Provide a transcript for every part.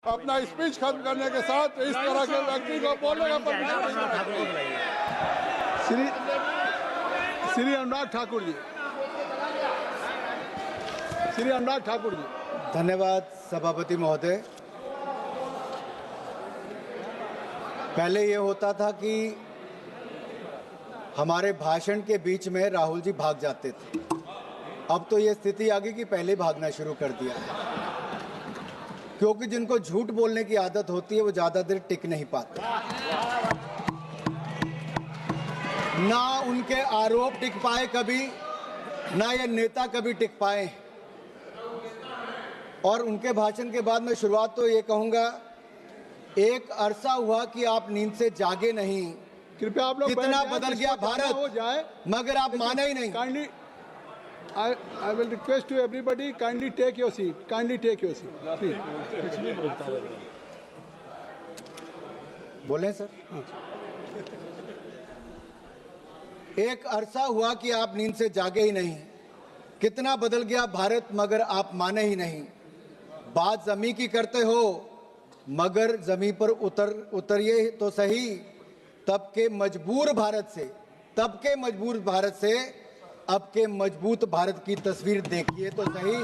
अपना स्पीच खत्म करने के साथ इस तरह के व्यक्ति को बोलने का परमिशन। श्री अनुराग ठाकुर जी, श्री अनुराग ठाकुर जी। धन्यवाद सभापति महोदय। पहले ये होता था कि हमारे भाषण के बीच में राहुल जी भाग जाते थे, अब तो ये स्थिति आ गई कि पहले भागना शुरू कर दिया है, क्योंकि जिनको झूठ बोलने की आदत होती है वो ज़्यादा देर टिक नहीं पाते। ना उनके आरोप टिक पाए कभी, ना ये नेता कभी टिक पाए। और उनके भाषण के बाद मैं शुरुआत तो ये कहूँगा, एक अरसा हुआ कि आप नींद से जागे नहीं। कृपया आप लोग कितना बदल गया भारत, हो जाए मगर आप माने ही नहीं। Kindly I will request to everybody, kindly take your seat. Kindly take your seat, please. बोले सर। एक अरसा हुआ कि आप नींद से जागे ही नहीं। कितना बदल गया भारत, मगर आप माने ही नहीं। बात जमी की करते हो, मगर जमी पर उतरिए तो सही। तब के मजबूर भारत से अब के मजबूत भारत की तस्वीर देखिए तो सही।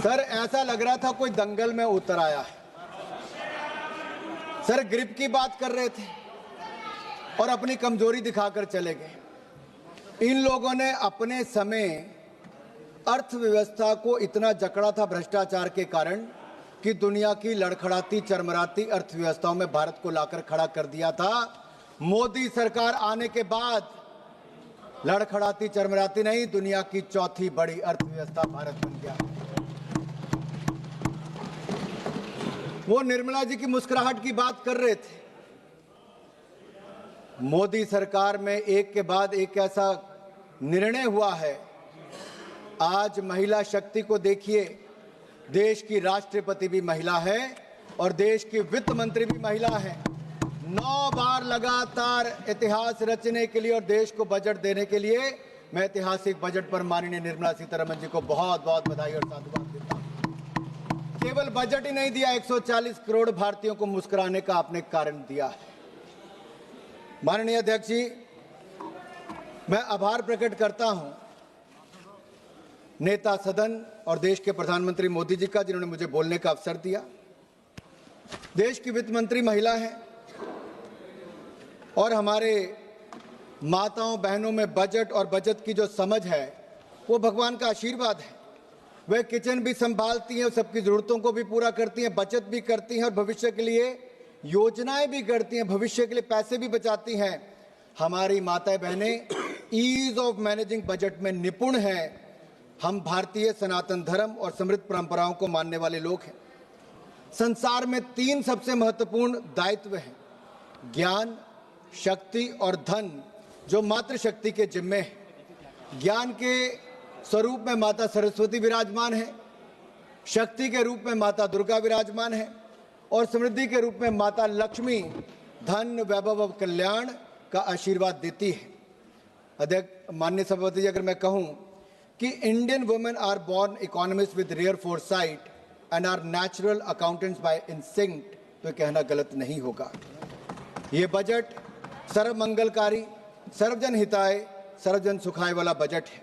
सर ऐसा लग रहा था कोई दंगल में उतर आया है। सर ग्रिप की बात कर रहे थे और अपनी कमजोरी दिखाकर चले गए। इन लोगों ने अपने समय अर्थव्यवस्था को इतना जकड़ा था भ्रष्टाचार के कारण कि दुनिया की लड़खड़ाती चरमराती अर्थव्यवस्थाओं में भारत को लाकर खड़ा कर दिया था। मोदी सरकार आने के बाद लड़खड़ाती चरमराती नहीं, दुनिया की चौथी बड़ी अर्थव्यवस्था भारत बन गया। वो निर्मला जी की मुस्कुराहट की बात कर रहे थे। मोदी सरकार में एक के बाद एक ऐसा निर्णय हुआ है। आज महिला शक्ति को देखिए, देश की राष्ट्रपति भी महिला है और देश की वित्त मंत्री भी महिला है। 9 बार लगातार इतिहास रचने के लिए और देश को बजट देने के लिए मैं ऐतिहासिक बजट पर माननीय निर्मला सीतारमण जी को बहुत बहुत बधाई और साधुवाद देता हूं। केवल बजट ही नहीं दिया, 140 करोड़ भारतीयों को मुस्कुराने का आपने कारण दिया है। माननीय अध्यक्ष जी, मैं आभार प्रकट करता हूं नेता सदन और देश के प्रधानमंत्री मोदी जी का, जिन्होंने मुझे बोलने का अवसर दिया। देश की वित्त मंत्री महिला है और हमारे माताओं बहनों में बजट और बचत की जो समझ है वो भगवान का आशीर्वाद है। वे किचन भी संभालती हैं, सबकी ज़रूरतों को भी पूरा करती हैं, बचत भी करती हैं और भविष्य के लिए योजनाएं भी करती हैं, भविष्य के लिए पैसे भी बचाती हैं। हमारी माताएं बहनें ईज ऑफ मैनेजिंग बजट में निपुण हैं। हम भारतीय सनातन धर्म और समृद्ध परंपराओं को मानने वाले लोग हैं। संसार में 3 सबसे महत्वपूर्ण दायित्व हैं, ज्ञान, शक्ति और धन, जो मातृशक्ति के जिम्मे है। ज्ञान के स्वरूप में माता सरस्वती विराजमान है, शक्ति के रूप में माता दुर्गा विराजमान है और समृद्धि के रूप में माता लक्ष्मी धन, वैभव और कल्याण का आशीर्वाद देती है। अध्यक्ष, माननीय सभापति जी, अगर मैं कहूं कि Indian women are born economist with rare foresight and are natural accountants by instinct, तो कहना गलत नहीं होगा। ये बजट सर्वमंगलकारी, सर्वजन हिताय, सर्वजन सुखाय वाला बजट है।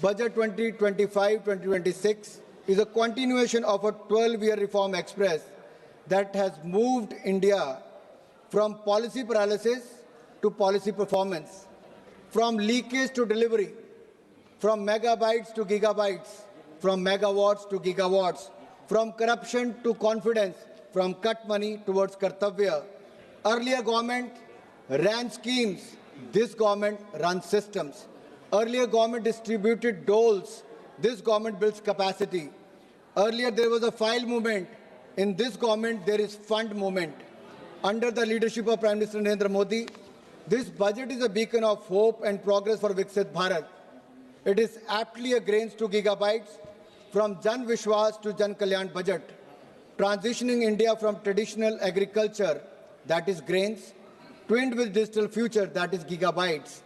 Budget 2025-2026 is a continuation of a 12-year reform express that has moved India from policy paralysis to policy performance, from leakage to delivery, from megabytes to gigabytes, from megawatts to gigawatts, from corruption to confidence, from cut money towards kartavya. Earlier government ran schemes, this government runs systems. Earlier government distributed doles, this government builds capacity. Earlier there was a file movement, in this government there is fund movement. Under the leadership of Prime Minister Narendra Modi, this budget is a beacon of hope and progress for Viksit Bharat. It is aptly a grains to gigabytes, from Jan Vishwas to Jan Kalyan budget, transitioning India from traditional agriculture, that is grains, twinned with digital future, that is gigabytes,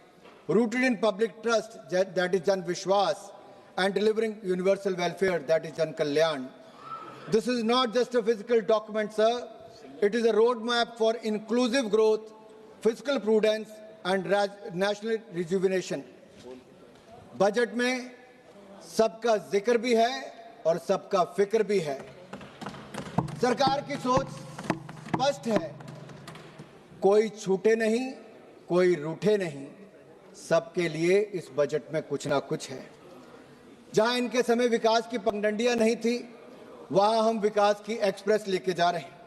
rooted in public trust, that is Jan Vishwas, and delivering universal welfare, that is Jan Kalyan. This is not just a physical document, sir. It is a roadmap for inclusive growth, fiscal prudence and national rejuvenation. Budget में सबका जिक्र भी है और सबका फिक्र भी है। सरकार की सोच स्पष्ट है, कोई छूटे नहीं, कोई रूठे नहीं, सबके लिए इस बजट में कुछ ना कुछ है। जहां इनके समय विकास की पगडंडियां नहीं थी, वहां हम विकास की एक्सप्रेस लेके जा रहे हैं।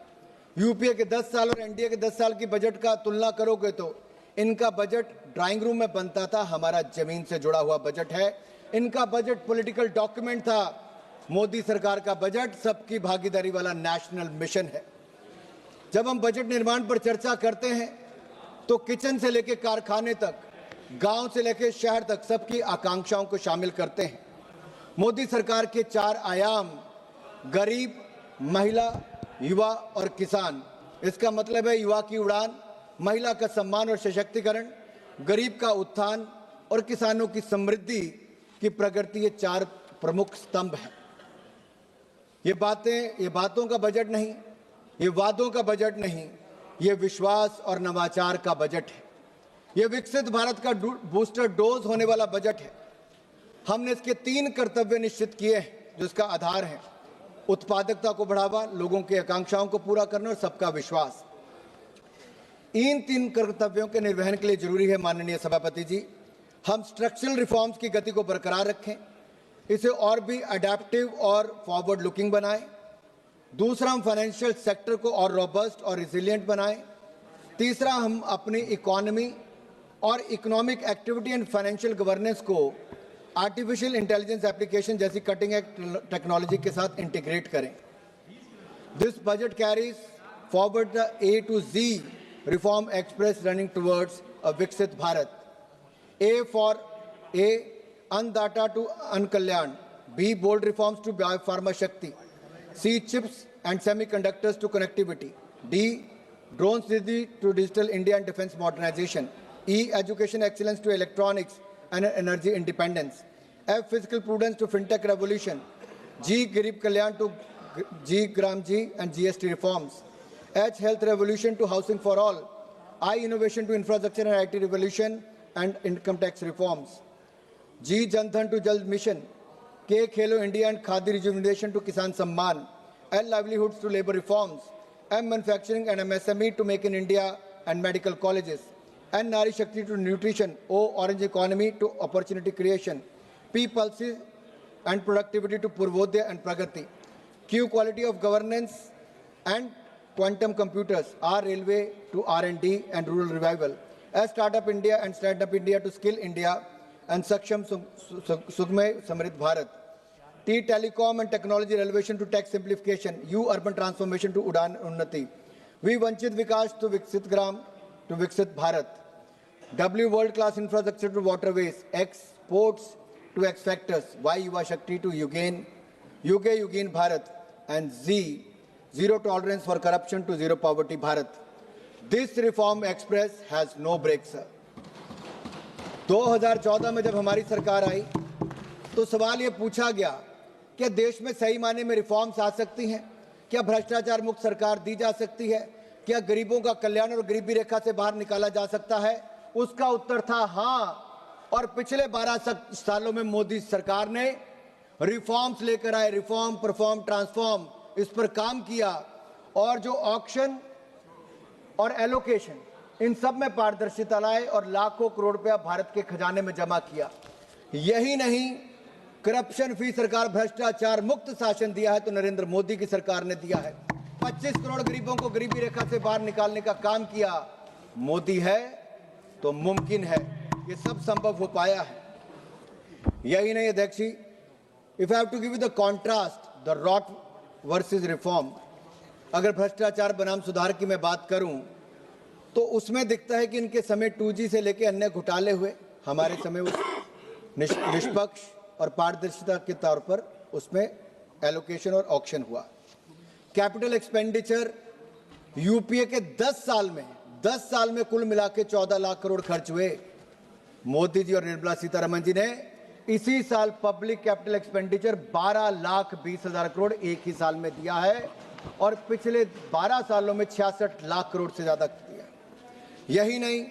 यूपीए के 10 साल और एनडीए के 10 साल की बजट का तुलना करोगे तो इनका बजट ड्राइंग रूम में बनता था, हमारा जमीन से जुड़ा हुआ बजट है। इनका बजट पॉलिटिकल डॉक्यूमेंट था, मोदी सरकार का बजट सबकी भागीदारी वाला नेशनल मिशन है। जब हम बजट निर्माण पर चर्चा करते हैं तो किचन से लेकर कारखाने तक, गांव से लेकर शहर तक सबकी आकांक्षाओं को शामिल करते हैं। मोदी सरकार के 4 आयाम, गरीब, महिला, युवा और किसान। इसका मतलब है युवा की उड़ान, महिला का सम्मान और सशक्तिकरण, गरीब का उत्थान और किसानों की समृद्धि की प्रगति, ये 4 प्रमुख स्तंभ हैं। ये बातों का बजट नहीं, ये वादों का बजट नहीं, ये विश्वास और नवाचार का बजट है। ये विकसित भारत का बूस्टर डोज होने वाला बजट है। हमने इसके 3 कर्तव्य निश्चित किए हैं जो इसका आधार है: उत्पादकता को बढ़ावा, लोगों की आकांक्षाओं को पूरा करना और सबका विश्वास। इन 3 कर्तव्यों के निर्वहन के लिए जरूरी है माननीय सभापति जी, हम स्ट्रक्चरल रिफॉर्म्स की गति को बरकरार रखें, इसे और भी अडेप्टिव और फॉरवर्ड लुकिंग बनाएं। दूसरा, हम फाइनेंशियल सेक्टर को और रोबस्ट और रिजिलियंट बनाएं। तीसरा, हम अपनी इकोनॉमी और economic activity and financial governance को आर्टिफिशियल इंटेलिजेंस एप्लीकेशन जैसी कटिंग एज टेक्नोलॉजी के साथ इंटीग्रेट करें। This budget carries forward the A to Z reform express running towards a विकसित भारत। A for A, अन्नदाता टू अन्न कल्याण। B, bold reforms to biopharma Shakti. C, chips and semiconductors to connectivity. D, drones to digital India and defense modernization. E, education excellence to electronics and energy independence. F, fiscal prudence to fintech revolution. G, Garib Kalyan to G, Gram G and GST reforms. H, health revolution to housing for all. I, innovation to infrastructure and IT revolution and income tax reforms. G, Jan Dhan to Jal mission. K, Khelo India and Khadi rejuvenation to Kisan Samman. L, livelihoods to labor reforms. M, manufacturing and MSME to make in India and medical colleges. N, Nari Shakti to nutrition. O, orange economy to opportunity creation. P, policy and productivity to Purvodaya and Pragati. Q, quality of governance and quantum computers. R, railway to R&D and rural revival. S, startup India and stand up India to skill India and Saksham Sugme Samrit Bharat. T, telecom and technology relevation to tech simplification. U, urban transformation to Udan Unnati. V, Vanchit Vikas to Viksit Gram to Viksit Bharat. W, world class infrastructure to waterways. X, ports to X factors. Y, Yuva Shakti to Yugain Bharat. And Z, zero tolerance for corruption to zero poverty Bharat. This reform express has no brakes, sir. 2014 में जब हमारी सरकार आई तो सवाल ये पूछा गया क्या देश में सही मायने में रिफॉर्म्स आ सकती हैं, क्या भ्रष्टाचार मुक्त सरकार दी जा सकती है, क्या गरीबों का कल्याण और गरीबी रेखा से बाहर निकाला जा सकता है। उसका उत्तर था हाँ। और पिछले 12 सालों में मोदी सरकार ने रिफॉर्म्स लेकर आए, रिफॉर्म, परफॉर्म, ट्रांसफॉर्म, इस पर काम किया और जो ऑक्शन और एलोकेशन, इन सब में पारदर्शिता लाए और लाखों करोड़ रुपया भारत के खजाने में जमा किया। यही नहीं, करप्शन फ्री सरकार, भ्रष्टाचार मुक्त शासन दिया है तो नरेंद्र मोदी की सरकार ने दिया है। 25 करोड़ गरीबों को गरीबी रेखा से बाहर निकालने का काम किया। मोदी है तो मुमकिन है, ये सब संभव हो पाया है। यही नहीं अध्यक्ष जी, if I have to give you the contrast, the rot versus reform, अगर भ्रष्टाचार बनाम सुधार की मैं बात करूं तो उसमें दिखता है कि इनके समय 2G से लेकर अन्य घोटाले हुए, हमारे समय उस निष्पक्ष और पारदर्शिता के तौर पर उसमें एलोकेशन और ऑक्शन हुआ। कैपिटल एक्सपेंडिचर यूपीए के 10 साल में कुल मिला के 14 लाख करोड़ खर्च हुए। मोदी जी और निर्मला सीतारमण जी ने इसी साल पब्लिक कैपिटल एक्सपेंडिचर 12,20,000 करोड़ एक ही साल में दिया है और पिछले 12 सालों में 66 लाख करोड़ से ज्यादा दिया। यही नहीं,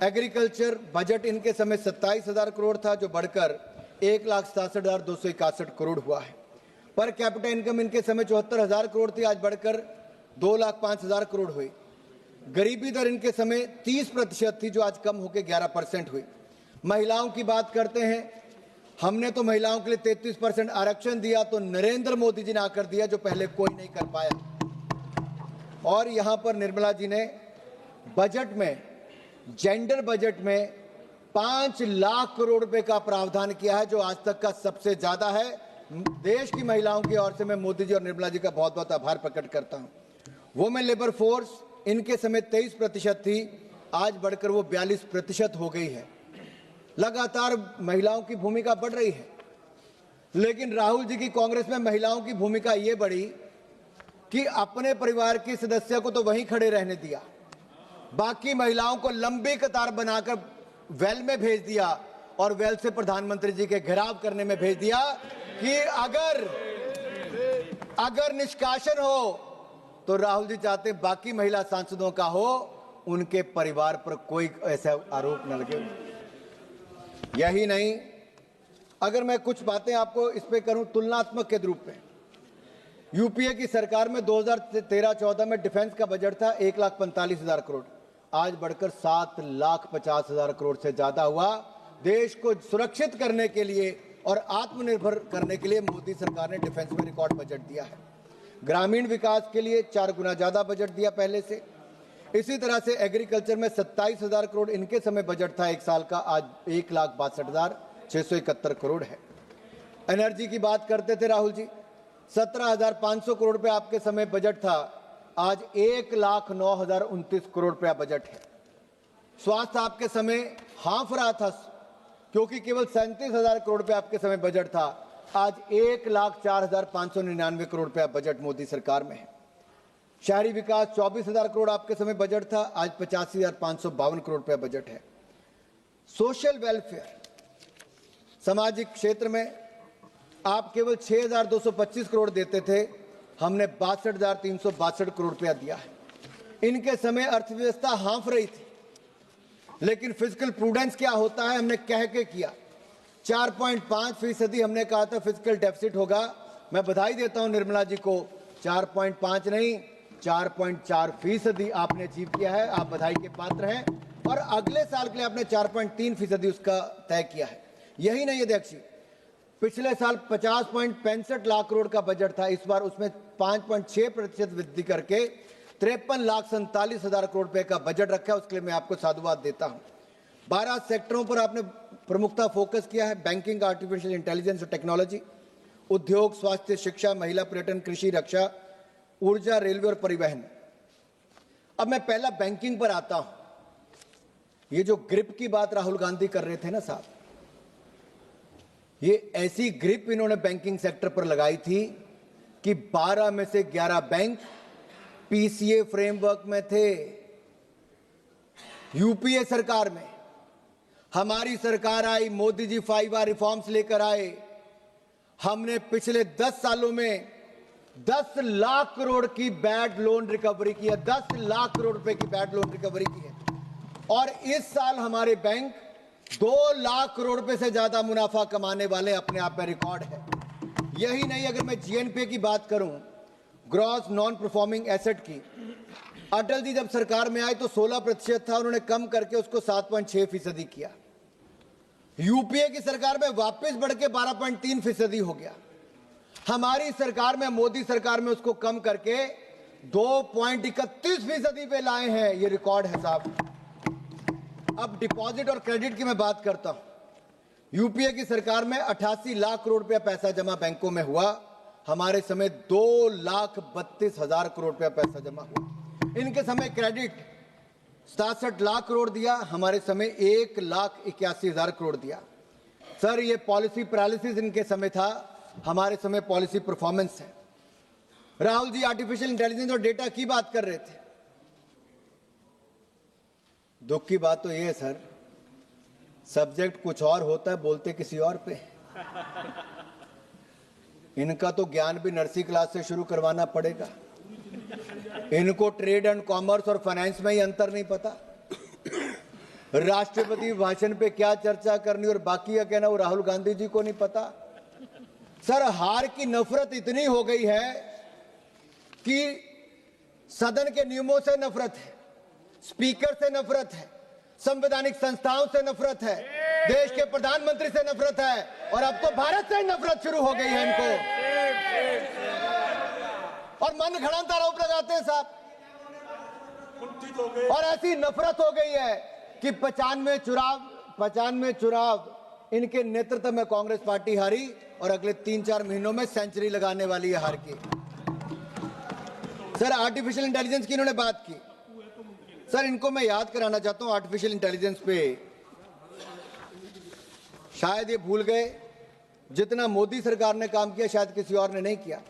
एग्रीकल्चर बजट इनके समय 27,000 करोड़ था, जो बढ़कर 1,67,261 करोड़ हुआ है। पर कैपिटा इनकम इनके समय 74,000 करोड़ थी, आज बढ़कर 2,05,000 करोड़ हुई। गरीबी दर इनके समय 30% थी, जो आज कम होकर 11% हुई। महिलाओं की बात करते हैं, हमने तो महिलाओं के लिए 33% आरक्षण दिया, तो नरेंद्र मोदी जी ने आकर दिया, जो पहले कोई नहीं कर पाया। और यहां पर निर्मला जी ने बजट में, जेंडर बजट में 5 लाख करोड़ रुपए का प्रावधान किया है, जो आज तक का सबसे ज्यादा है। देश की महिलाओं की ओर से मैं मोदी जी और निर्मला जी का बहुत बहुत आभार प्रकट करता हूं। वुमेन लेबर फोर्स इनके समय 23% थी, आज बढ़कर वो 42% हो गई है। लगातार महिलाओं की भूमिका बढ़ रही है, लेकिन राहुल जी की कांग्रेस में महिलाओं की भूमिका ये बढ़ी कि अपने परिवार के सदस्य को तो वहीं खड़े रहने दिया, बाकी महिलाओं को लंबी कतार बनाकर वेल में भेज दिया और वेल से प्रधानमंत्री जी के घेराव करने में भेज दिया कि अगर निष्कासन हो तो राहुल जी चाहते बाकी महिला सांसदों का हो, उनके परिवार पर कोई ऐसा आरोप न लगे। यही नहीं, अगर मैं कुछ बातें आपको इस पे करूं तुलनात्मक के रूप में, यूपीए की सरकार में 2013-14 में डिफेंस का बजट था 1,45,000 करोड़, आज बढ़कर 7,50,000 करोड़ से ज्यादा हुआ। देश को सुरक्षित करने के लिए और आत्मनिर्भर करने के लिए मोदी सरकार ने डिफेंस में रिकॉर्ड बजट दिया है। ग्रामीण विकास के लिए 4 गुना ज्यादा बजट दिया पहले से। इसी तरह से एग्रीकल्चर में 27,000 करोड़ इनके समय बजट था एक साल का, आज 1,62,671 करोड़ है। एनर्जी की बात करते थे राहुल जी, 17,500 करोड़ रुपए आपके समय बजट था, आज 1,09,029 करोड़ रुपया बजट है। स्वास्थ्य आपके समय हाफ रहा था, क्योंकि केवल 37,000 करोड़ रुपए आपके समय बजट था, आज 1,04,599 करोड़ रुपया बजट मोदी सरकार में है। शहरी विकास 24,000 करोड़ आपके समय बजट था, आज 85,552 करोड़ रुपया बजट है। सोशल वेलफेयर, सामाजिक क्षेत्र में आप केवल 6,225 करोड़ देते थे, हमने 62,362 करोड़ रुपया दिया है। इनके समय अर्थव्यवस्था हाँफ रही थी, लेकिन फिजिकल प्रूडेंस क्या होता है हमने कह के किया। 4.5% हमने कहा था फिजिकल डेफिसिट होगा। मैं बधाई देता हूं निर्मला जी को, 4.5 नहीं 4.4% आपने अचीव किया है, आप बधाई के पात्र हैं। और अगले साल के लिए आपने 4.3% उसका तय किया है। यही नहीं अध्यक्ष जी, पिछले साल 50.65 लाख करोड़ का बजट था, इस बार उसमें 5.6% वृद्धि करके 53,47,000 करोड़ रुपए का बजट रखा है। उसके लिए मैं आपको साधुवाद देता हूं। 12 सेक्टरों पर आपने प्रमुखता फोकस किया है, बैंकिंग, आर्टिफिशियल इंटेलिजेंस और टेक्नोलॉजी, उद्योग, स्वास्थ्य, शिक्षा, महिला, पर्यटन, कृषि, रक्षा, ऊर्जा, रेलवे और परिवहन। अब मैं पहला बैंकिंग पर आता हूं। ये जो ग्रिप की बात राहुल गांधी कर रहे थे ना साहब, ये ऐसी ग्रिप इन्होंने बैंकिंग सेक्टर पर लगाई थी कि 12 में से 11 बैंक पीसीए फ्रेमवर्क में थे। यूपीए सरकार में हमारी सरकार आई, मोदी जी 5R रिफॉर्म्स लेकर आए। हमने पिछले 10 सालों में 10 लाख करोड़ की बैड लोन रिकवरी की है, 10 लाख करोड़ रुपए की बैड लोन रिकवरी की है। और इस साल हमारे बैंक 2 लाख करोड़ रुपए से ज्यादा मुनाफा कमाने वाले अपने आप में रिकॉर्ड है। यही नहीं, अगर मैं जीएनपीए की बात करूं, ग्रॉस नॉन परफॉर्मिंग एसेट की, अटल जी जब सरकार में आए तो 16% था, उन्होंने कम करके उसको 7.6% किया। यूपीए की सरकार में वापस बढ़ के 12.3% हो गया। हमारी सरकार में, मोदी सरकार में उसको कम करके 2.31% पे लाए हैं। ये रिकॉर्ड है साहब। अब डिपॉजिट और क्रेडिट की मैं बात करता हूं। यूपीए की सरकार में 88 लाख करोड़ रुपया पैसा जमा बैंकों में हुआ, हमारे समय 2,32,000 करोड़ रुपया पैसा जमा हुआ। इनके समय क्रेडिट 67 लाख करोड़ दिया, हमारे समय 1,81,000 करोड़ दिया। सर, ये पॉलिसी पैरालिसिस इनके समय था, हमारे समय पॉलिसी परफॉर्मेंस है। राहुल जी आर्टिफिशियल इंटेलिजेंस और डेटा की बात कर रहे थे। दुख की बात तो यह है सर, सब्जेक्ट कुछ और होता है, बोलते किसी और पे। इनका तो ज्ञान भी नर्सरी क्लास से शुरू करवाना पड़ेगा। इनको ट्रेड एंड कॉमर्स और फाइनेंस में ही अंतर नहीं पता। राष्ट्रपति भाषण पे क्या चर्चा करनी और बाकी का कहना वो राहुल गांधी जी को नहीं पता। सर, हार की नफरत इतनी हो गई है कि सदन के नियमों से नफरत है, स्पीकर से नफरत है, संवैधानिक संस्थाओं से नफरत है, देश के प्रधानमंत्री से नफरत है और अब तो भारत से नफरत शुरू हो गई है इनको। और मन घड़ंत आरोप लगाते हैं साहब। और ऐसी नफरत हो गई है कि 95 चुनाव इनके नेतृत्व में कांग्रेस पार्टी हारी और अगले 3-4 महीनों में सेंचुरी लगाने वाली है हार की। सर, आर्टिफिशियल इंटेलिजेंस की इन्होंने बात की। सर, इनको मैं याद कराना चाहता हूं आर्टिफिशियल इंटेलिजेंस पे। शायद ये भूल गए, जितना मोदी सरकार ने काम किया शायद किसी और ने नहीं किया।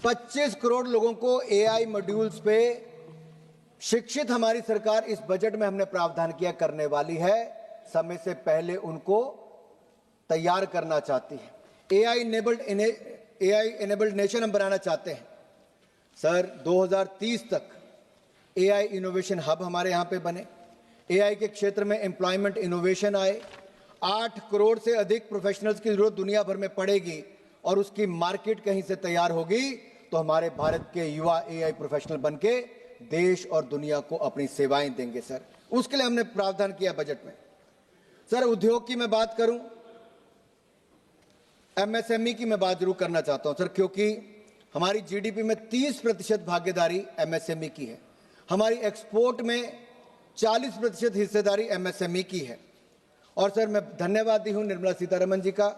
25 करोड़ लोगों को एआई मॉड्यूल्स पे शिक्षित हमारी सरकार इस बजट में हमने प्रावधान किया करने वाली है। समय से पहले उनको तैयार करना चाहती है। एआई इनेबल्ड नेशन हम बनाना चाहते हैं। सर, 2030 तक एआई इनोवेशन हब हमारे यहां पे बने, एआई के क्षेत्र में एम्प्लॉयमेंट इनोवेशन आए, 8 करोड़ से अधिक प्रोफेशनल्स की जरूरत दुनिया भर में पड़ेगी और उसकी मार्केट कहीं से तैयार होगी तो हमारे भारत के युवा एआई प्रोफेशनल बनके देश और दुनिया को अपनी सेवाएं देंगे। सर, उसके लिए हमने प्रावधान किया बजट में। सर, उद्योग की मैं बात करूं, एमएसएमई की मैं बात जरूर करना चाहता हूं सर, क्योंकि हमारी जीडीपी में 30% भागीदारी एमएसएमई की है। हमारी एक्सपोर्ट में 40% हिस्सेदारी एमएसएमई की है। और सर, मैं धन्यवादी हूं निर्मला सीतारमण जी का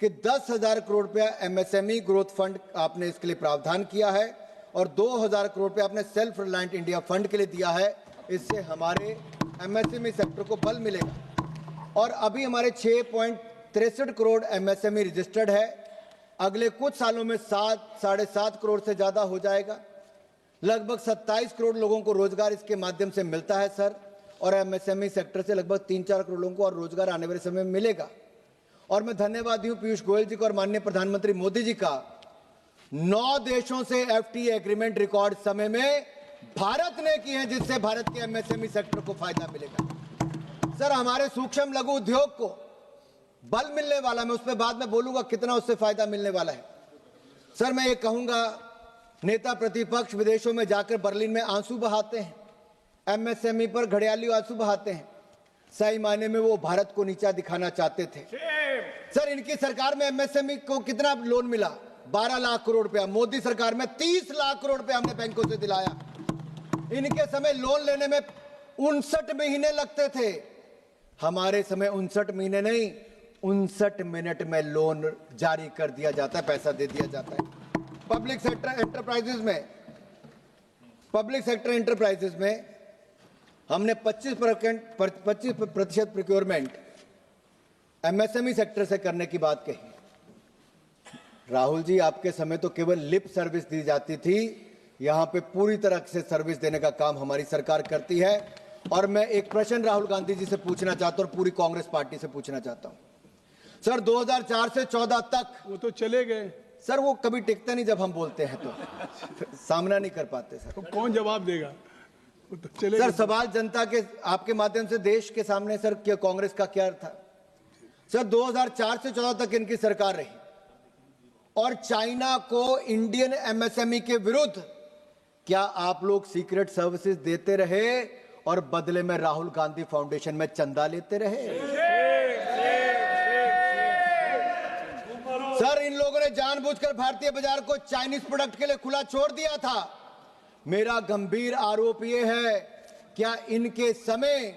कि 10,000 करोड़ रुपया एमएसएमई ग्रोथ फंड आपने इसके लिए प्रावधान किया है और 2,000 करोड़ रुपया आपने सेल्फ रिलायंट इंडिया फंड के लिए दिया है। इससे हमारे एमएसएमई सेक्टर को बल मिलेगा। और अभी हमारे 6.63 करोड़ एमएसएमई रजिस्टर्ड है। अगले कुछ सालों में 7-7.5 करोड़ से ज्यादा हो जाएगा। लगभग 27 करोड़ लोगों को रोजगार इसके माध्यम से मिलता है सर, और एमएसएमई सेक्टर से लगभग 3-4 करोड़ लोगों को और रोजगार आने वाले समय में मिलेगा। और मैं धन्यवादी हूं पीयूष गोयल जी का और माननीय प्रधानमंत्री मोदी जी का। 9 देशों से एफटीए एग्रीमेंट रिकॉर्ड समय में भारत ने की है, जिससे भारत के एमएसएमई सेक्टर को फायदा मिलेगा। सर, हमारे सूक्ष्म लघु उद्योग को बल मिलने वाला, मैं उस पर बाद में बोलूंगा कितना उससे फायदा मिलने वाला है। सर, मैं ये कहूंगा, नेता प्रतिपक्ष विदेशों में जाकर बर्लिन में आंसू बहाते हैं, एमएसएमई पर घड़ियाली आंसू बहाते हैं। सही मायने में वो भारत को नीचा दिखाना चाहते थे। सर, इनकी सरकार में एमएसएमई को कितना लोन मिला? 12 लाख करोड़ रुपया। मोदी सरकार में 30 लाख करोड़ रुपया हमने बैंकों से दिलाया। इनके समय लोन लेने में 59 महीने लगते थे, हमारे समय 59 महीने नहीं, 59 मिनट में लोन जारी कर दिया जाता है, पैसा दे दिया जाता है। पब्लिक सेक्टर एंटरप्राइजेज में हमने 25% प्रोक्योरमेंट एमएसएमई सेक्टर से करने की बात कही। राहुल जी, आपके समय तो केवल लिप सर्विस दी जाती थी, यहां पे पूरी तरह से सर्विस देने का काम हमारी सरकार करती है। और मैं एक प्रश्न राहुल गांधी जी से पूछना चाहता हूं और पूरी कांग्रेस पार्टी से पूछना चाहता हूं। सर, 2004 से 14 तक वो तो चले गए सर, वो कभी टिकते नहीं, जब हम बोलते हैं तो सामना नहीं कर पाते सर। तो कौन जवाब देगा? वो तो चले सर, गए। सवाल जनता के आपके माध्यम से देश के सामने सर, क्या कांग्रेस का क्या था? सर, 2004 से 14 तक इनकी सरकार रही और चाइना को इंडियन एमएसएमई के विरुद्ध क्या आप लोग सीक्रेट सर्विसेज देते रहे और बदले में राहुल गांधी फाउंडेशन में चंदा लेते रहे? सर, इन लोगों ने जानबूझकर भारतीय बाजार को चाइनीज प्रोडक्ट के लिए खुला छोड़ दिया था। मेरा गंभीर आरोप यह है, क्या इनके समय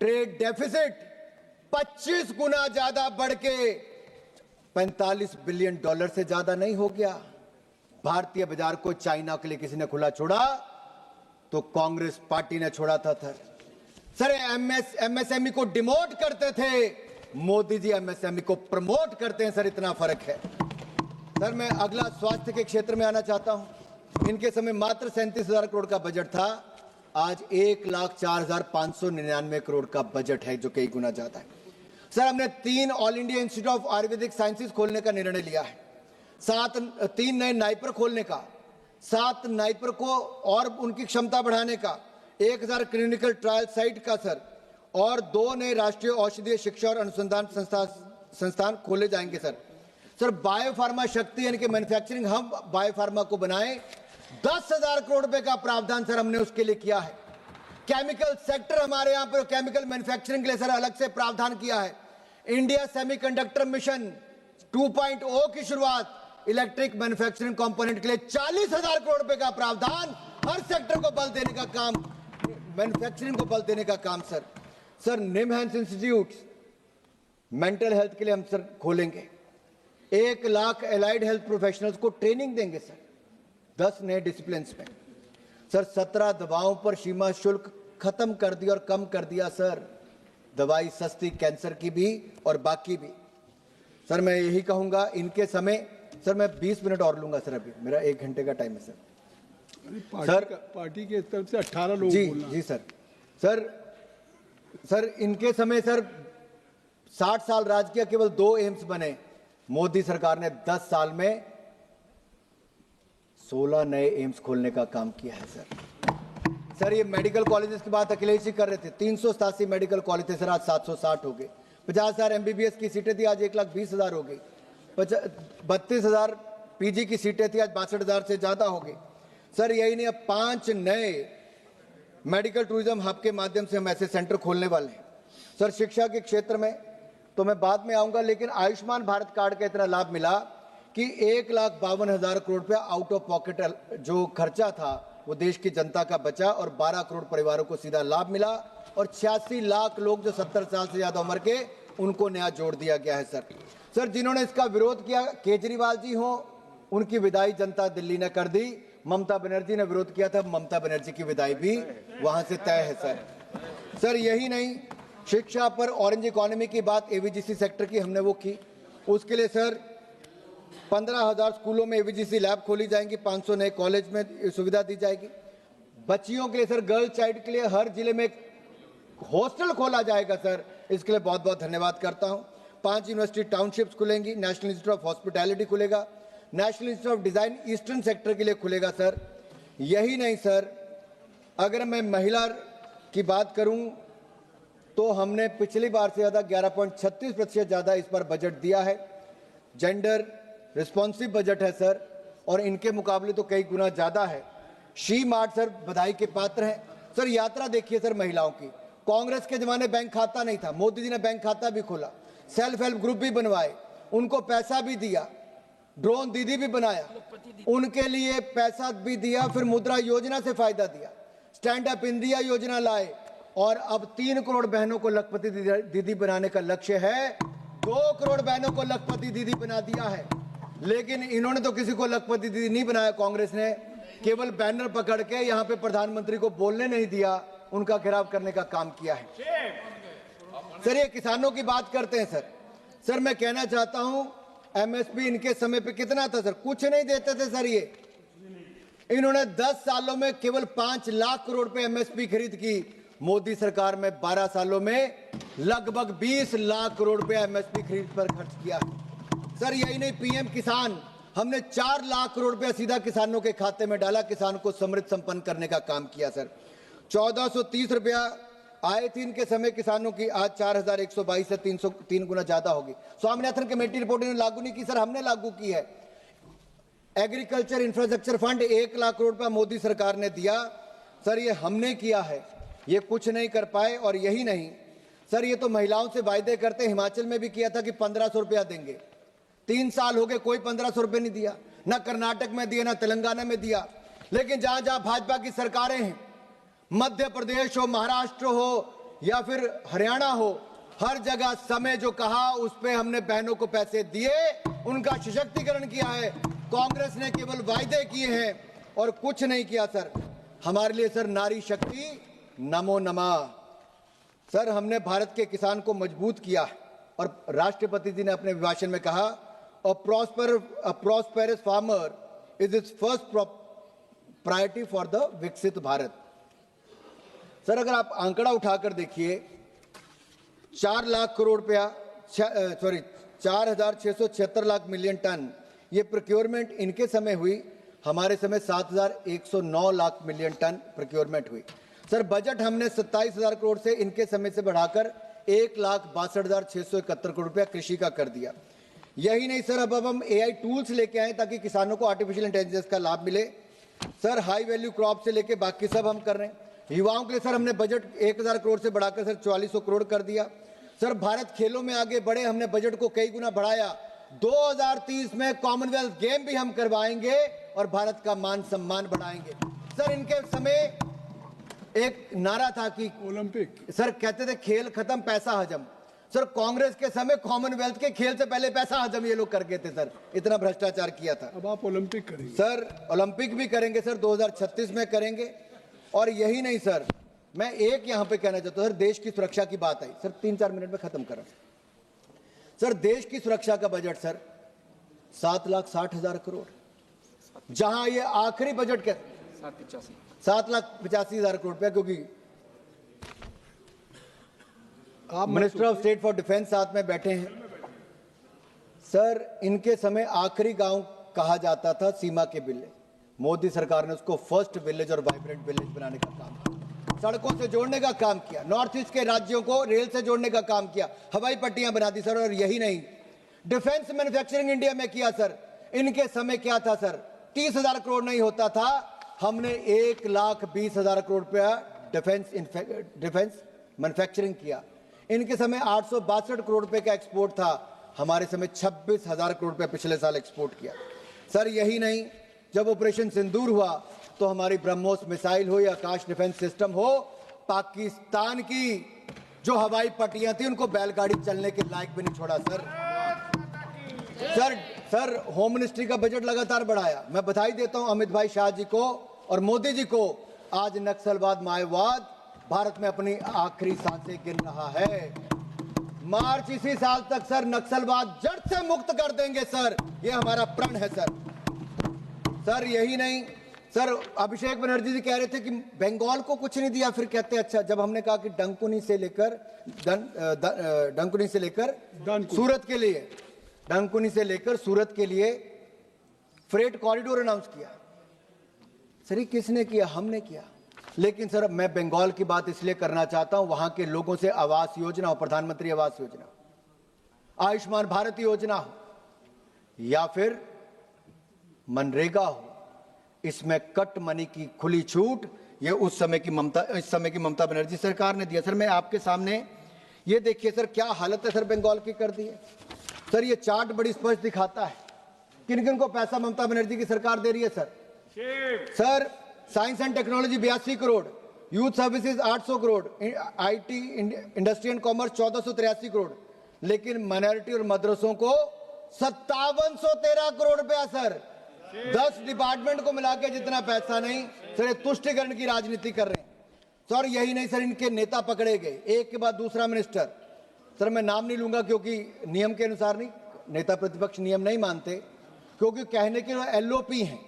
ट्रेड डेफिसिट 25 गुना ज्यादा बढ़ के $45 बिलियन से ज्यादा नहीं हो गया? भारतीय बाजार को चाइना के लिए किसी ने खुला छोड़ा तो कांग्रेस पार्टी ने छोड़ा था सर। एमएसएमई को डिमोट करते थे, मोदी जी एमएसएमई को प्रमोट करते हैं सर, इतना फर्क है। सर, मैं अगला स्वास्थ्य के क्षेत्र में आना चाहता हूं। इनके समय मात्र 37,000 करोड़ का बजट था, आज 1,04,599 करोड़ का बजट है, जो कई गुना ज्यादा है। सर हमने 3 all India institute of Ayurvedic sciences खोलने का निर्णय लिया है, 3 नए नाइपर खोलने का, 7 नाइपर को और उनकी क्षमता बढ़ाने का, 1000 क्लिनिकल ट्रायल साइट का सर, और 2 नए राष्ट्रीय औषधीय शिक्षा और अनुसंधान संस्थान खोले जाएंगे सर बायोफार्मा शक्ति यानी कि मैन्युफैक्चरिंग हम बायोफार्मा को बनाए, 10,000 करोड़ रुपए का प्रावधान सर हमने उसके लिए किया है। केमिकल सेक्टर हमारे यहां पर केमिकल मैन्युफैक्चरिंग के लिए सर अलग से प्रावधान किया है। इंडिया सेमीकंडक्टर मिशन 2.0 की शुरुआत, इलेक्ट्रिक मैन्युफैक्चरिंग कंपोनेंट के लिए 40,000 करोड़ रुपए का प्रावधान, हर सेक्टर को बल देने का काम, मैन्युफैक्चरिंग को बल देने का काम sir NIMHANS institute mental health के लिए हम सर खोलेंगे, 1 लाख एलाइड हेल्थ प्रोफेशनल्स को ट्रेनिंग देंगे सर 10 नए डिसिप्लिन में सर। 17 दवाओं पर सीमा शुल्क खत्म कर दिया और कम कर दिया सर, दवाई सस्ती कैंसर की भी और बाकी भी। सर मैं यही कहूंगा इनके समय, सर मैं 20 मिनट और लूंगा सर, अभी मेरा 1 घंटे का टाइम है सर। पार्टी के तरफ से 18 लोग जी सर इनके समय सर 60 साल राज किया, केवल 2 एम्स बने। मोदी सरकार ने 10 साल में 16 नए एम्स खोलने का काम किया है सर ये मेडिकल कॉलेजेस की बात अखिलेश जी कर रहे थे, 387 मेडिकल कॉलेज थे सर, आज 760 हो गए। 50,000 MBBS की सीटें थी, आज 1,20,000 हो गई। 32,000 PG की सीटें थी, आज 62,000 से ज्यादा हो गई सर। यही नहीं, अब 5 नए मेडिकल टूरिज्म हब के माध्यम से हम ऐसे सेंटर खोलने वाले हैं सर। शिक्षा के क्षेत्र में तो मैं बाद में आऊंगा, लेकिन आयुष्मान भारत कार्ड का इतना लाभ मिला कि 1,52,000 करोड़ रुपया आउट ऑफ पॉकेट जो खर्चा था वो देश की जनता का बचा और 12 करोड़ परिवारों को सीधा लाभ मिला, और 86 लाख लोग जो 70 साल से ज्यादा उम्र के, उनको नया जोड़ दिया गया है सर जिन्होंने इसका विरोध किया, केजरीवाल जी हो, उनकी विदाई जनता दिल्ली ने कर दी। ममता बनर्जी ने विरोध किया था, ममता बनर्जी की विदाई भी वहां से तय है सर यही नहीं, शिक्षा पर ऑरेंज इकोनॉमी की बात, एवीजीसी सेक्टर की हमने वो की, उसके लिए सर 15,000 स्कूलों में एवीजीसी लैब खोली जाएंगी, 500 नए कॉलेज में सुविधा दी जाएगी। बच्चियों के लिए सर, गर्ल चाइल्ड के लिए हर जिले में हॉस्टल खोला जाएगा सर, इसके लिए बहुत बहुत धन्यवाद करता हूं। 5 यूनिवर्सिटी टाउनशिप्स खुलेंगी, नेशनल इंस्टीट्यूट ऑफ हॉस्पिटैलिटी खुलेगा, national institute of design eastern sector के लिए खुलेगा सर। यही नहीं सर, अगर मैं महिला की बात करूं तो हमने पिछली बार से ज्यादा 11.36% ज्यादा इस पर बजट दिया है। जेंडर रिस्पॉन्सिव बजट है सर, और इनके मुकाबले तो कई गुना ज्यादा है। शी मार्ट सर बधाई के पात्र है सर। यात्रा देखिए सर महिलाओं की, कांग्रेस के जमाने बैंक खाता नहीं था, मोदी जी ने बैंक खाता भी खोला, सेल्फ हेल्प ग्रुप भी बनवाए, उनको पैसा भी दिया, ड्रोन दीदी भी बनाया, उनके लिए पैसा भी दिया, फिर मुद्रा योजना से फायदा दिया, स्टैंड अप इंडिया योजना लाए, और अब 3 करोड़ बहनों को लखपति दीदी बनाने का लक्ष्य है। 2 करोड़ बहनों को लखपति दीदी बना दिया है, लेकिन इन्होंने तो किसी को लखपति दीदी नहीं बनाया। कांग्रेस ने केवल बैनर पकड़ के यहाँ पे प्रधानमंत्री को बोलने नहीं दिया, उनका घेराव करने का काम किया है सर। ये किसानों की बात करते हैं सर मैं कहना चाहता हूं, एमएसपी इनके समय पे कितना था सर? कुछ नहीं देते थे सर। ये इन्होंने 10 सालों में केवल 5 लाख करोड़ रुपए एमएसपी खरीद की। मोदी सरकार में 12 सालों में लगभग 20 लाख करोड़ रुपए एमएसपी खरीद पर खर्च किया सर। यही नहीं, पीएम किसान हमने 4 लाख करोड़ रुपया सीधा किसानों के खाते में डाला, किसान को समृद्ध संपन्न करने का काम किया सर। 1430 रुपया आए थी इनके समय किसानों की, आज 4122 से 303 गुना ज्यादा होगी। स्वामीनाथन कमेटी रिपोर्ट इन्होंने लागू नहीं की सर, हमने लागू की है। Agriculture infrastructure fund 1 lakh crore रुपया मोदी सरकार ने दिया सर, ये हमने किया है, ये कुछ नहीं कर पाए। और यही नहीं सर, ये तो महिलाओं से वायदे करते, हिमाचल में भी किया था कि 1500 रुपया देंगे, 3 साल हो गए कोई 1500 रुपये नहीं दिया, ना कर्नाटक में दिया ना तेलंगाना में दिया। लेकिन जहां जहां भाजपा की सरकारें हैं, मध्य प्रदेश हो, महाराष्ट्र हो या फिर हरियाणा हो, हर जगह समय जो कहा उस पे हमने बहनों को पैसे दिए, उनका सशक्तिकरण किया है। कांग्रेस ने केवल वायदे किए हैं और कुछ नहीं किया सर। हमारे लिए सर नारी शक्ति नमो नमः सर, हमने भारत के किसान को मजबूत किया है। और राष्ट्रपति जी ने अपने भाषण में कहा, a prosperous farmer is its first priority for the विकसित भारत। सर अगर आप आंकड़ा उठाकर देखिए, 4 लाख करोड़ रुपया 4,676 लाख मिलियन टन, ये प्रोक्योरमेंट इनके समय हुई। हमारे समय 7,109 लाख मिलियन टन प्रोक्योरमेंट हुई। सर बजट हमने 27,000 करोड़ से इनके समय से बढ़ाकर 1,62,671 करोड़ रुपया कृषि का कर दिया। यही नहीं सर, अब हम AI टूल्स लेके आए ताकि किसानों को आर्टिफिशियल इंटेलिजेंस का लाभ मिले। सर हाई वैल्यू क्रॉप से लेके बाकी सब हम कर रहे हैं। युवाओं के लिए सर हमने बजट 1,000 करोड़ से बढ़ाकर सर 4,400 करोड़ कर दिया। सर भारत खेलों में आगे बढ़े, हमने बजट को कई गुना बढ़ाया। 2030 में कॉमनवेल्थ गेम भी हम करवाएंगे और भारत का मान सम्मान बढ़ाएंगे। सर इनके समय एक नारा था कि ओलंपिक, सर कहते थे खेल खत्म पैसा हजम। सर कांग्रेस के समय कॉमनवेल्थ के खेल से पहले पैसा हजम ये लोग कर गए थे सर, इतना भ्रष्टाचार किया था। अब आप ओलंपिक करेंगे। सर ओलंपिक भी करेंगे सर, 2036 में करेंगे। और यही नहीं सर, मैं एक यहां पे कहना चाहता हूं, सर देश की सुरक्षा की बात आई सर, 3-4 मिनट में खत्म कर रहा हूं। सर देश की सुरक्षा का बजट सर 7,60,000 करोड़, जहां ये आखिरी बजट के 7,85,000 करोड़ रुपया, क्योंकि आप minister of state for defence साथ में बैठे हैं। सर इनके समय आखिरी गांव कहा जाता था सीमा के बिल्ले, मोदी सरकार ने उसको फर्स्ट विलेज और वाइब्रेंट विलेज बनाने का काम किया, सड़कों से जोड़ने का काम किया, नॉर्थ ईस्ट के राज्यों को रेल से जोड़ने का काम किया, हवाई पट्टियां बना दी सर। और यही नहीं, डिफेंस मैन्युफैक्चरिंग इंडिया में किया सर। इनके समय क्या था सर, 30,000 करोड़ नहीं होता था, हमने 1,20,000 करोड़ रुपया डिफेंस मैन्युफैक्चरिंग किया। इनके समय 862 करोड़ रुपए का एक्सपोर्ट था, हमारे समय 26,000 करोड़ रुपए पिछले साल एक्सपोर्ट किया। सर यही नहीं, जब ऑपरेशन सिंदूर हुआ तो हमारी ब्रह्मोस मिसाइल हो या आकाश डिफेंस सिस्टम हो, पाकिस्तान की जो हवाई पट्टियां थी उनको बैलगाड़ी चलने के लायक भी नहीं छोड़ा सर। सर होम मिनिस्ट्री का बजट लगातार बढ़ाया। मैं बधाई देता हूं अमित भाई शाह जी को और मोदी जी को। आज नक्सलवाद माओवाद भारत में अपनी आखिरी सांसें गिन रहा है। मार्च इसी साल तक सर नक्सलवाद जड़ से मुक्त कर देंगे सर, ये हमारा प्रण है सर। सर यही नहीं सर, अभिषेक बनर्जी जी कह रहे थे कि बंगाल को कुछ नहीं दिया, फिर कहते अच्छा, जब हमने कहा कि डंकुनी से लेकर सूरत के लिए, डंकुनी से लेकर सूरत के लिए फ्रेट कॉरिडोर अनाउंस किया, सर ये किसने किया? हमने किया। लेकिन सर मैं बंगाल की बात इसलिए करना चाहता हूं, वहां के लोगों से आवास योजना हो, प्रधानमंत्री आवास योजना, आयुष्मान भारत योजना हो या फिर मनरेगा हो, इसमें कट मनी की खुली छूट ये इस समय की ममता बनर्जी सरकार ने दिया। सर मैं आपके सामने ये देखिए सर क्या हालत है सर बंगाल की कर दी है। सर ये चार्ट बड़ी स्पष्ट दिखाता है किन किन को पैसा ममता बनर्जी की सरकार दे रही है sir. Sir science and technology 82 crore, youth services 800 crore, IT industry and commerce 1483 crore, लेकिन माइनॉरिटी और मदरसों को 5713 करोड़ रुपया सर। 10 डिपार्टमेंट को मिला के जितना पैसा नहीं सर, ये तुष्टिकरण की राजनीति कर रहे हैं सर। यही नहीं सर, इनके नेता पकड़े गए एक के बाद दूसरा मिनिस्टर। सर मैं नाम नहीं लूंगा क्योंकि नियम के अनुसार नहीं, नेता प्रतिपक्ष नियम नहीं मानते, क्योंकि कहने के LOP हैं,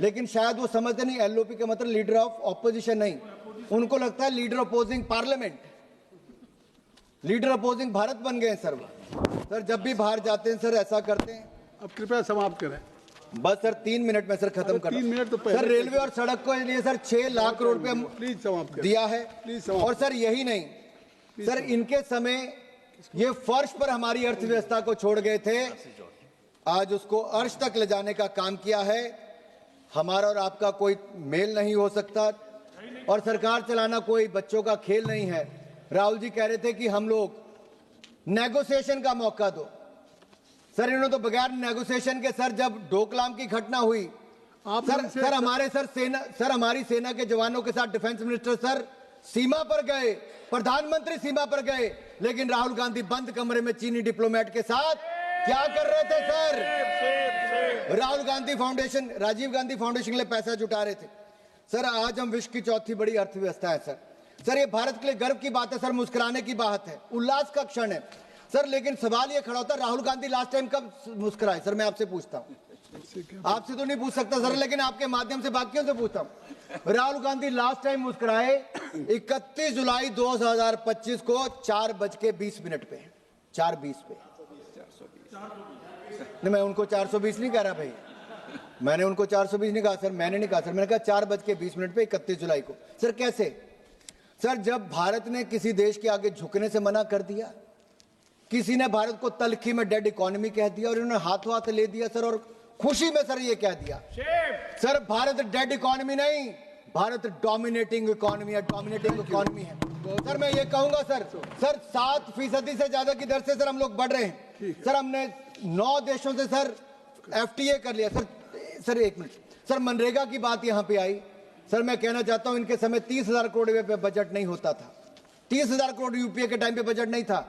लेकिन शायद वो समझते नहीं LOP का मतलब लीडर ऑफ ऑपोजिशन नहीं, उनको लगता है leader opposing parliament, leader opposing Bharat बन गए सर वो। सर जब भी बाहर जाते हैं सर ऐसा करते हैं। अब कृपया समाप्त करें। बस सर 3 मिनट में सर खत्म कर 3 मिनट तो पहले सर रेलवे और सड़क को लिए सर 6 लाख करोड़ रुपया प्लीज समाप्त दिया है। प्लीज समाप्त। और सर यही नहीं सर, इनके समय ये फर्श पर हमारी अर्थव्यवस्था को छोड़ गए थे, आज उसको अर्श तक ले जाने का काम किया है। हमारा और आपका कोई मेल नहीं हो सकता और सरकार चलाना कोई बच्चों का खेल नहीं है। राहुल जी कह रहे थे कि हम लोग नेगोशिएशन का मौका दो, सर इन्होंने तो बगैर नेगोशिएशन के सर जब डोकलाम की घटना हुई सर हमारी सेना के जवानों के साथ डिफेंस मिनिस्टर सर सीमा पर गए, प्रधानमंत्री सीमा पर गए, लेकिन राहुल गांधी बंद कमरे में चीनी डिप्लोमेट के साथ क्या कर रहे थे sir? Rahul Gandhi foundation, Rajiv Gandhi foundation के लिए पैसा जुटा रहे थे। सर आज हम विश्व की चौथी बड़ी अर्थव्यवस्था है सर। सर ये भारत के लिए गर्व की बात है सर, मुस्कुराने की बात है, उल्लास का क्षण है सर। लेकिन सवाल ये खड़ा होता है राहुल गांधी लास्ट टाइम कब मुस्कुराए? सर मैं आपसे पूछता हूं, आपसे तो नहीं पूछ सकता सर, लेकिन आपके माध्यम से बाकियों से पूछता हूं। राहुल गांधी लास्ट टाइम मुस्कुराए 31 जुलाई 2025 को 4:20 पे। 420 पे। नहीं, मैं उनको 420 नहीं कह रहा भाई, मैंने उनको 420 नहीं कहा सर, मैंने नहीं कहा सर, मैंने कहा 4:20 पे 31 जुलाई को। सर कैसे? सर जब भारत ने किसी देश के आगे झुकने से मना कर दिया, किसी ने भारत को तलखी में डेड इकोनॉमी कह दिया और इन्होंने हाथों हाथ ले दिया सर, और खुशी में सर ये कह दिया सर भारत डेड इकोनॉमी नहीं, भारत डोमिनेटिंग इकोनॉमी है, डोमिनेटिंग इकोनॉमी है। सर मैं ये कहूंगा सर 7% से ज्यादा की दर से सर हम लोग बढ़ रहे हैं सर। हमने 9 देशों से सर FTA कर लिया सर। सर एक मिनट सर, मनरेगा की बात यहां पे आई सर, मैं कहना चाहता हूं इनके समय 30,000 करोड़ पे बजट नहीं होता था, 30,000 करोड़ यूपीए के टाइम पे बजट नहीं था।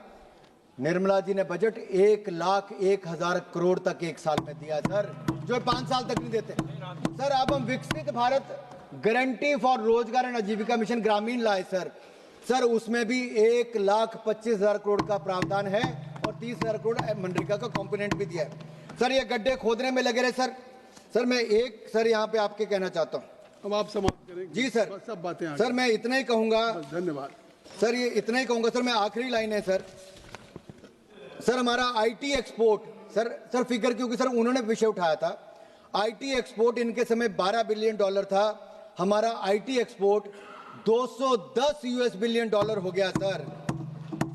निर्मला जी ने बजट 1,01,000 करोड़ तक एक साल में दिया सर, जो 5 साल तक नहीं देते सर। अब हम विकसित भारत गारंटी फॉर रोजगार एंड आजीविका मिशन ग्रामीण लाए सर, सर उसमें भी 1,25,000 करोड़ का प्रावधान है और 30,000 करोड़ मनरेगा का कंपोनेंट भी दिया है सर। ये गड्ढे खोदने में लगे रहे सर। सर मैं एक सर यहाँ पे आपके कहना चाहता हूँ, अब आप समाप्त करें जी सर, सब बातें सर मैं इतना ही कहूंगा, धन्यवाद सर ये इतना ही कहूंगा सर। मैं आखिरी लाइन है सर, सर हमारा आईटी एक्सपोर्ट सर फिगर, क्योंकि सर उन्होंने विषय उठाया था, आईटी एक्सपोर्ट इनके समय $12 बिलियन था, हमारा आईटी एक्सपोर्ट $210 बिलियन हो गया सर।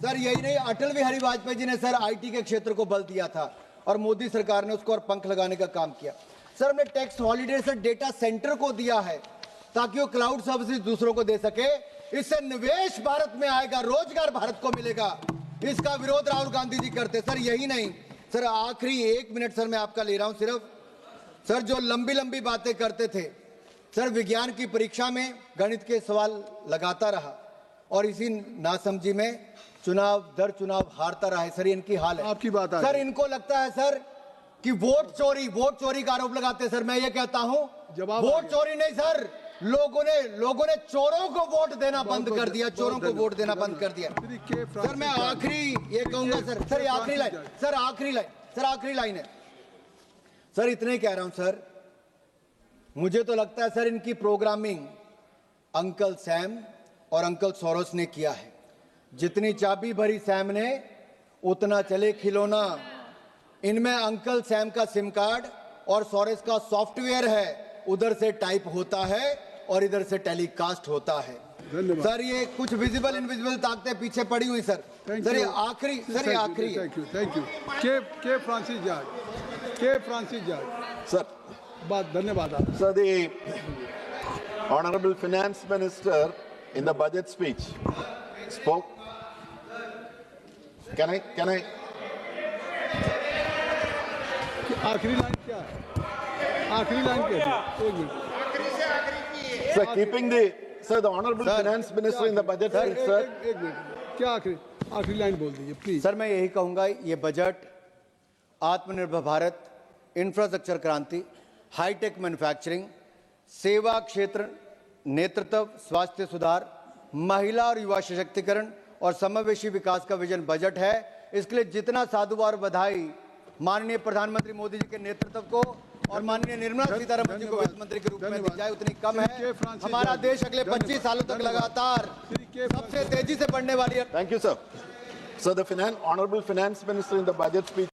सर यही नहीं, अटल बिहारी वाजपेयी जी ने सर आईटी के क्षेत्र को बल दिया था और मोदी सरकार ने उसको और पंख लगाने का काम किया सर। हमने tax holiday sir data centre को दिया है ताकि वो क्लाउड सर्विसेज दूसरों को दे सके, इससे निवेश भारत में आएगा, रोजगार भारत को मिलेगा। इसका विरोध राहुल गांधी जी करते सर। यही नहीं सर, आखिरी 1 मिनट सर मैं आपका ले रहा हूं सिर्फ सर, जो लंबी लंबी बातें करते थे सर, विज्ञान की परीक्षा में गणित के सवाल लगाता रहा और इसी नासमझी में चुनाव दर चुनाव हारता रहा है सर। इनकी हाल है आपकी बात सर। इनको लगता है सर कि वोट चोरी का आरोप लगाते हैं सर। मैं ये कहता हूं वोट चोरी नहीं सर, लोगों ने चोरों को वोट देना बंद कर दिया, चोरों को वोट देना बंद कर दिया सर। मैं आखिरी ये कहूंगा सर, ये आखिरी लाइन सर, आखिरी लाइन है सर, इतने ही कह रहा हूं सर। मुझे तो लगता है सर इनकी प्रोग्रामिंग अंकल सैम और अंकल सोरोस ने किया है। जितनी चाबी भरी सैम ने उतना चले खिलौना। इनमें अंकल सैम का सिम कार्ड और सोरेस का सॉफ्टवेयर है, उधर से टाइप होता है और इधर से टेलीकास्ट होता है सर। ये कुछ विजिबल इनविजिबल ताकतें पीछे पड़ी हुई सर। सर ये आखिरी थैंक यू के फ्रांसिस जॉर्ज Sir, बात धन्यवाद आप। so the Honorable Finance Minister in the budget speech spoke. Can I? आखिरी लाइन क्या है? आखिरी लाइन क्या है? एक minute Sir, the Honorable Finance Minister in the budget speech, sir. एक मिनट, क्या आखिरी लाइन बोल दीजिए प्लीज। सर मैं यही कहूंगा, ये बजट आत्मनिर्भर भारत, इंफ्रास्ट्रक्चर क्रांति, हाईटेक मैन्युफैक्चरिंग, सेवा क्षेत्र नेतृत्व, स्वास्थ्य सुधार, महिला और युवा सशक्तिकरण और समावेशी विकास का विजन बजट है। इसके लिए जितना साधुवाद बधाई माननीय प्रधानमंत्री मोदी जी के नेतृत्व को और माननीय निर्मला सीतारमण जी को वित्त मंत्री के रूप में दी जाए उतनी कम है। हमारा देश अगले 25 सालों तक लगातार सबसे तेजी से बढ़ने वाली है। Thank you, sir. So the Honorable Finance Minister in the budget speech